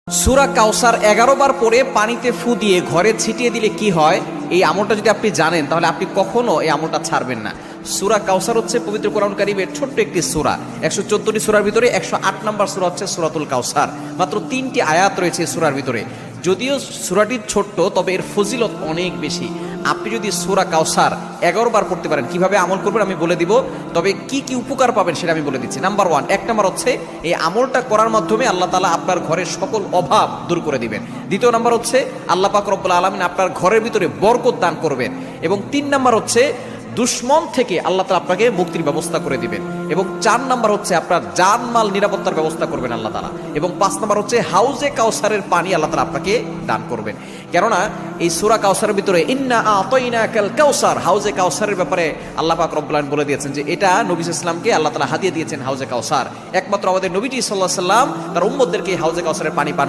সূরা কাউসার 11 বার পরে পানিতে ফু দিয়ে ঘরে ছিটিয়ে দিলে কি হয়, এই আমলটা যদি আপনি জানেন তাহলে আপনি কখনো এই আমলটা ছাড়বেন না। সূরা কাউসার হচ্ছে পবিত্র কোরআন কারীমের ছোট্ট একটি সূরা। 114টি সূরার ভিতরে 108 নম্বর সূরা হচ্ছে সূরাতুল কাউসার। মাত্র 3টি আয়াত রয়েছে এই সূরার ভিতরে। যদিও সূরাটি ছোট্ট, তবে এর ফজিলত অনেক বেশি। আপনি যদি সূরা কাউসার 11 বার পড়তে পারেন, কিভাবে আমল করবেন আমি বলে দিব, তবে কি কি উপকার পাবেন সেটা আমি বলে দিচ্ছি। নাম্বার 1, 1 নাম্বার হচ্ছে এই আমলটা করার মাধ্যমে আল্লাহ তাআলা আপনার ঘরের সকল অভাব দূর করে দিবেন। দ্বিতীয় নাম্বার হচ্ছে আল্লাহ পাক রব্বুল আলামিন আপনার ঘরের ভিতরে বরকত দান করবেন। এবং 3 নাম্বার হচ্ছে দুশ্মন থেকে আল্লাহ তাআলা আপনাকে মুক্তির ব্যবস্থা করে দিবেন। এবং 4 নাম্বার হচ্ছে আপনার জানমাল নিরাপত্তার ব্যবস্থা করবেন আল্লাহ তাআলা। এবং 5 নাম্বার হচ্ছে হাউজে কাউসারের পানি আল্লাহ তাআলা আপনাকে দান করবেন। কেননা এই সূরা কাউসারের ভিতরে ইন্না আতাইনাকাল কাউসার, হাউজে কাউসারের ব্যাপারে আল্লাহ পাক রব্বুল আলামিন বলে দিয়েছেন যে এটা নবী সাল্লাল্লাহু আলাইহি ওয়াসাল্লামকে আল্লাহ তাআলা হাদিয়া দিয়েছেন হাউজে কাউসার। একমাত্র আমাদের নবীজি সাল্লাল্লাহু আলাইহি ওয়াসাল্লাম তার উম্মতদেরকে হাউজে কাউসারের পানি পান